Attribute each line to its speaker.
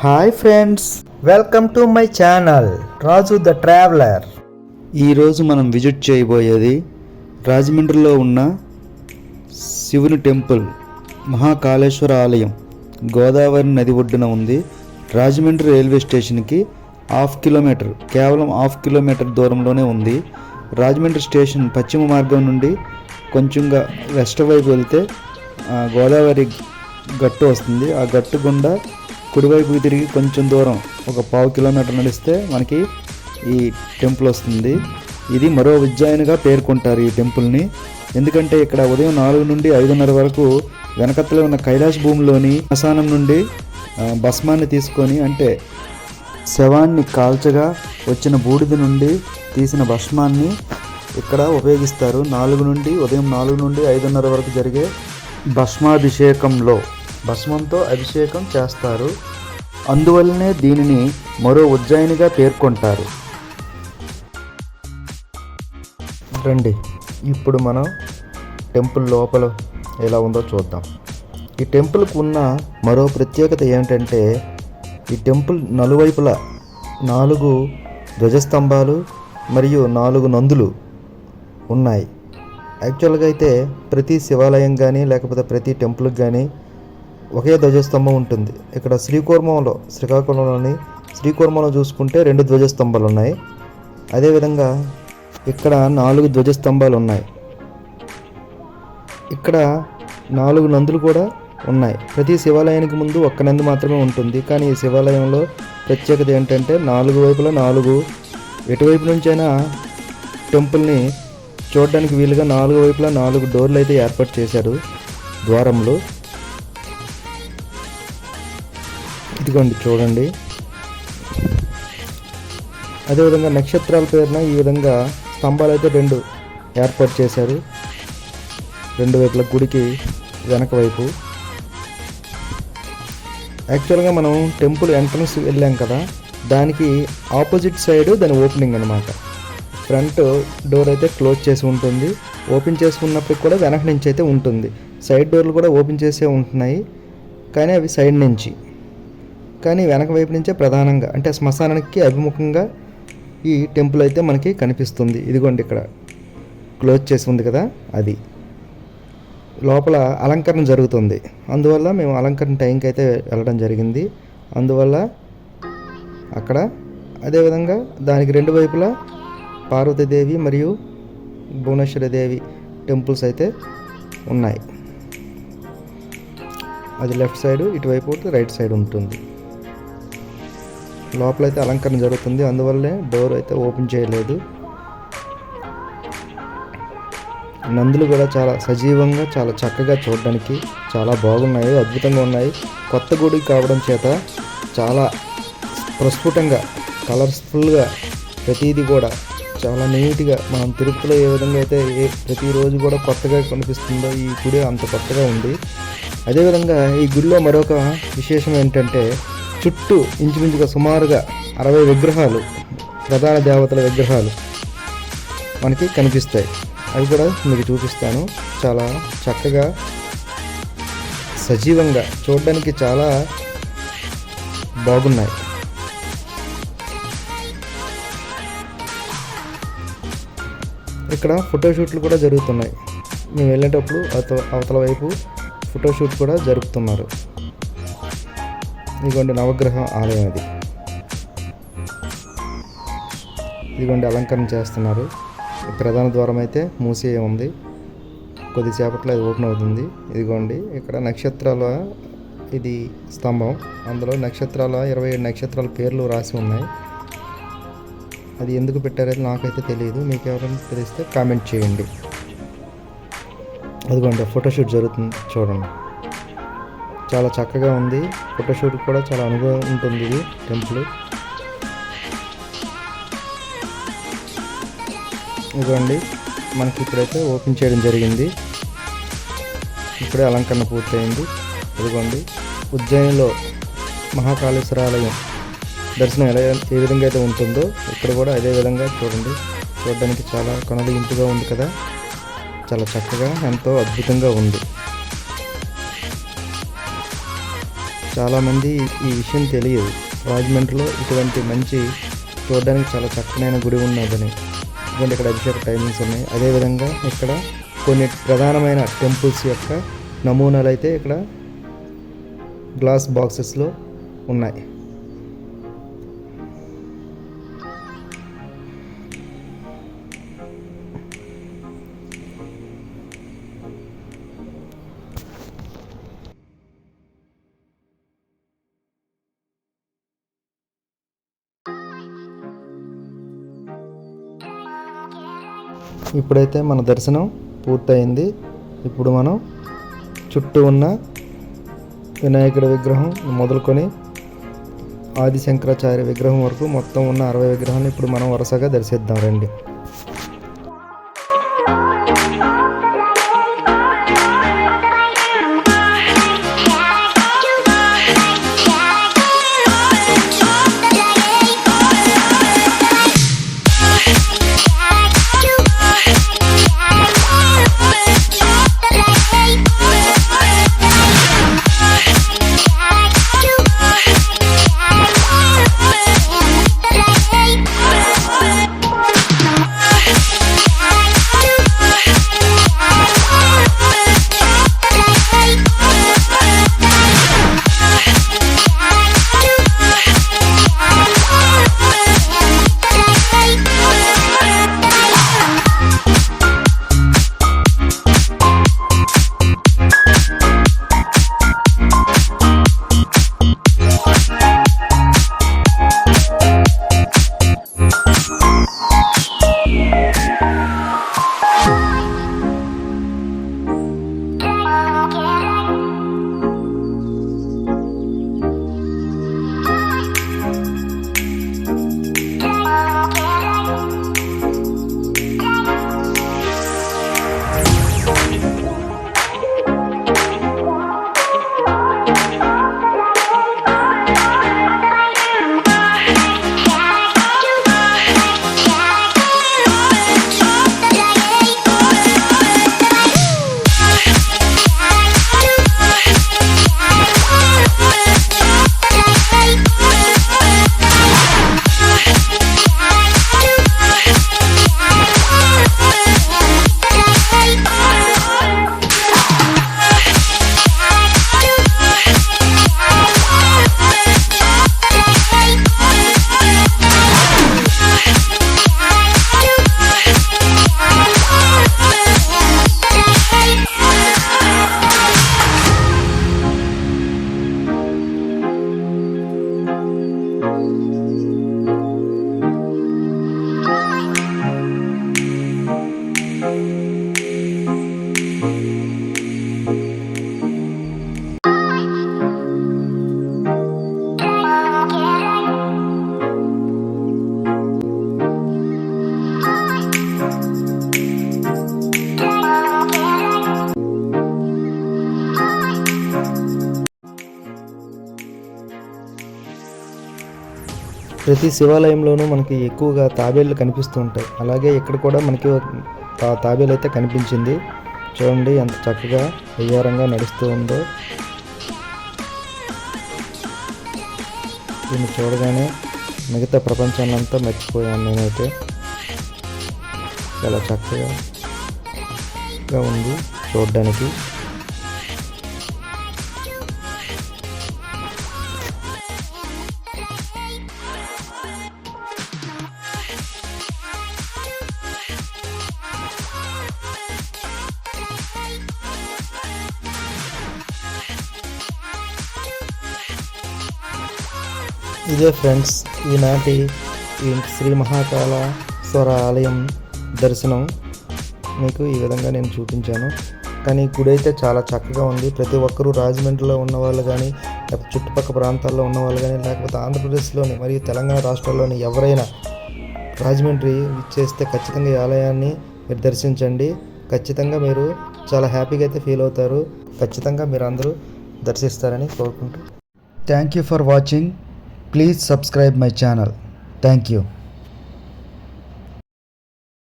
Speaker 1: Hi friends, welcome to my channel Raju the traveller. ఈరోజు మనం visit చేయబోయేది రాజమండ్రిలో ఉన్న శివుని టెంపుల్ మహాకాళేశ్వర ఆలయం. గోదావరి నది ఒడ్డున ఉంది. రాజమండ్రి రైల్వే స్టేషన్కి కేవలం హాఫ్ కిలోమీటర్ దూరంలోనే ఉంది. రాజమండ్రి స్టేషన్ పశ్చిమ మార్గం నుండి కొంచెంగా వెస్ట్ వైపు వెళ్తే గోదావరి గట్టు వస్తుంది. ఆ గట్టు గుండా కుడివైపుకి తిరిగి కొంచెం దూరం ఒక 1/2 కిలోమీటర్ నడిస్తే మనకి ఈ టెంపుల్ వస్తుంది. ఇది మరో ఉజ్జయినిగా పేర్కొంటారు ఈ టెంపుల్ని. ఎందుకంటే ఇక్కడ ఉదయం 4 నుండి 5:30 వరకు వెనకత్తలో ఉన్న కైలాస భూమిలోని శ్మశానం నుండి భస్మాన్ని తీసుకొని, అంటే శవాన్ని కాల్చగా వచ్చిన బూడిద నుండి తీసిన భస్మాన్ని ఇక్కడ ఉపయోగిస్తారు. ఉదయం 4 నుండి 5:30 వరకు జరిగే భస్మాభిషేకంలో భస్మంతో అభిషేకం చేస్తారు. అందువల్లనే దీనిని మరో ఉజ్జయినిగా పేర్కొంటారు. రండి, ఇప్పుడు మనం టెంపుల్ లోపల ఎలా ఉందో చూద్దాం. ఈ టెంపుల్కు ఉన్న మరో ప్రత్యేకత ఏమిటంటే, ఈ టెంపుల్ నలువైపులా 4 ధ్వజస్తంభాలు మరియు 4 నందులు ఉన్నాయి. యాక్చువల్గా అయితే ప్రతి శివాలయం కానీ లేకపోతే ప్రతి టెంపుల్కి కానీ ఒకే ధ్వజస్తంభం ఉంటుంది. ఇక్కడ శ్రీకాకుళంలోని శ్రీకూర్మంలో చూసుకుంటే 2 ధ్వజస్తంభాలు ఉన్నాయి. అదేవిధంగా ఇక్కడ 4 ధ్వజస్తంభాలు ఉన్నాయి. ఇక్కడ 4 నందులు కూడా ఉన్నాయి. ప్రతి శివాలయానికి ముందు ఒక్క నంది మాత్రమే ఉంటుంది. కానీ ఈ శివాలయంలో ప్రత్యేకత ఏంటంటే 4 వైపులా 4 ఎటువైపు నుంచైనా టెంపుల్ని చూడడానికి వీలుగా 4 వైపులా 4 డోర్లు అయితే ఏర్పాటు చేశారు, ద్వారములు. ఇదిగోండి చూడండి. అదేవిధంగా నక్షత్రాల పేరున ఈ విధంగా స్తంభాలు అయితే 2 ఏర్పాటు చేశారు, 2 వైపుల గుడికి వెనక వైపు. యాక్చువల్గా మనం టెంపుల్ ఎంట్రన్స్ వెళ్ళాం కదా, దానికి ఆపోజిట్ సైడ్ దాని ఓపెనింగ్ అనమాట. ఫ్రంట్ డోర్ అయితే క్లోజ్ చేసి ఉంటుంది. ఓపెన్ చేసుకున్నప్పటికి కూడా వెనక నుంచి అయితే ఉంటుంది. సైడ్ డోర్లు కూడా ఓపెన్ చేసే ఉంటున్నాయి, కానీ అవి సైడ్ నుంచి. కానీ వెనక వైపు నుంచే ప్రధానంగా, అంటే శ్మశానానికి అభిముఖంగా ఈ టెంపుల్ అయితే మనకి కనిపిస్తుంది. ఇదిగోండి ఇక్కడ క్లోజ్ చేసి ఉంది కదా, అది లోపల అలంకరణ జరుగుతుంది. అందువల్ల మేము అలంకరణ టైంకి అయితే వెళ్ళడం జరిగింది. అందువల్ల అక్కడ అదేవిధంగా దానికి 2 వైపులా పార్వతీదేవి మరియు భువనేశ్వరీదేవి టెంపుల్స్ అయితే ఉన్నాయి. అది లెఫ్ట్ సైడ్, ఇటువైపు రైట్ సైడ్ ఉంటుంది. లోపలైతే అలంకరణ జరుగుతుంది, అందువల్లే డోర్ అయితే ఓపెన్ చేయలేదు. నందులు కూడా చాలా సజీవంగా, చాలా చక్కగా చూడడానికి చాలా బాగున్నాయి, అద్భుతంగా ఉన్నాయి. కొత్త గుడి కావడం చేత చాలా ప్రస్ఫుటంగా, కలర్ఫుల్గా ప్రతిదీ కూడా చాలా నీట్గా, మనం తిరుపతిలో ఏ విధంగా అయితే ప్రతిరోజు కూడా కొత్తగా కనిపిస్తుందో ఈ గుడి అంత కొత్తగా ఉంది. అదేవిధంగా ఈ గుడిలో మరొక విశేషం ఏంటంటే, చుట్టూ ఇంచుమించుగా సుమారుగా 60 విగ్రహాలు, ప్రధాన దేవతల విగ్రహాలు మనకి కనిపిస్తాయి. అవి కూడా మీకు చూపిస్తాను. చాలా చక్కగా సజీవంగా చూడడానికి చాలా బాగున్నాయి. ఇక్కడ ఫోటోషూట్లు కూడా జరుగుతున్నాయి. మేము వెళ్ళేటప్పుడు అవతల వైపు ఫోటోషూట్ కూడా జరుపుతున్నారు. ఇదిగోండి నవగ్రహ ఆలయం, అది ఇదిగోండి అలంకరణ చేస్తున్నారు. ప్రధాన ద్వారం అయితే మూసి ఉంది, కొద్దిసేపట్లో అది ఓపెన్ అవుతుంది. ఇదిగోండి ఇక్కడ నక్షత్రాల ఇది స్తంభం, అందులో 27 నక్షత్రాల పేర్లు రాసి ఉన్నాయి. అది ఎందుకు పెట్టారని నాకైతే తెలియదు, మీకు ఎవరైనా తెలిస్తే కామెంట్ చేయండి. అదిగోండి ఫోటోషూట్ జరుగుతుంది, చూడండి చాలా చక్కగా ఉంది. ఫోటోషూట్ కూడా చాలా అనుభవం ఉంటుంది ఇది టెంపుల్. ఇదిగోండి మనకి ఇప్పుడైతే ఓపెన్ చేయడం జరిగింది. ఇప్పుడే అలంకరణ పూర్తయింది. ఇదిగోండి ఉజ్జయినిలో మహాకాళేశ్వర ఆలయం దర్శనం ఏ విధంగా అయితే ఉంటుందో ఇక్కడ కూడా అదే విధంగా చూడండి. చూడడానికి చాలా కనుల ఇంపుగా ఉంది కదా, చాలా చక్కగా ఎంతో అద్భుతంగా ఉంది. చాలామంది ఈ విషయం తెలియదు, రాజమండ్రిలో ఇటువంటి మంచి చూడడానికి చాలా చక్కనైన గుడి ఉన్నదని. ఎందుకంటే ఇక్కడ అభిషేక టైమింగ్స్ ఉన్నాయి. అదేవిధంగా ఇక్కడ కొన్ని ప్రధానమైన టెంపుల్స్ యొక్క నమూనాలు అయితే ఇక్కడ గ్లాస్ బాక్సెస్లో ఉన్నాయి. ఇప్పుడైతే మన దర్శనం పూర్తయింది. ఇప్పుడు మనం చుట్టూ ఉన్న వినాయకుడి విగ్రహం మొదలుకొని ఆది శంకరాచార్య విగ్రహం వరకు మొత్తం ఉన్న 60 విగ్రహాలను ఇప్పుడు మనం వరుసగా దర్శిద్దాం రండి. ప్రతి శివాలయంలోనూ మనకి ఎక్కువగా తాబేళ్ళు కనిపిస్తూ ఉంటాయి. అలాగే ఇక్కడ కూడా మనకి తాబేలు అయితే కనిపించింది. చూడండి ఎంత చక్కగా విహారంగా నడుస్తూ ఉందో. దీన్ని చూడగానే మిగతా ప్రపంచాన్నంతా మర్చిపోయాను నేనైతే. చాలా చక్కగా ఉంది చూడడానికి. ఇదే ఫ్రెండ్స్ ఈనాటి శ్రీ మహాకాళేశ్వర ఆలయం దర్శనం మీకు ఈ విధంగా నేను చూపించాను. కానీ గుడి అయితే చాలా చక్కగా ఉంది. ప్రతి ఒక్కరూ రాజమండ్రిలో ఉన్నవాళ్ళు కానీ, లేకపోతే చుట్టుపక్కల ప్రాంతాల్లో ఉన్నవాళ్ళు కానీ, లేకపోతే ఆంధ్రప్రదేశ్లోని మరియు తెలంగాణ రాష్ట్రాల్లోని ఎవరైనా రాజమండ్రి విచ్చేస్తే ఖచ్చితంగా ఈ ఆలయాన్ని మీరు దర్శించండి. ఖచ్చితంగా మీరు చాలా హ్యాపీగా అయితే ఫీల్ అవుతారు. ఖచ్చితంగా మీరు అందరూ దర్శిస్తారని కోరుకుంటూ thank you for watching. Please subscribe my channel. Thank you.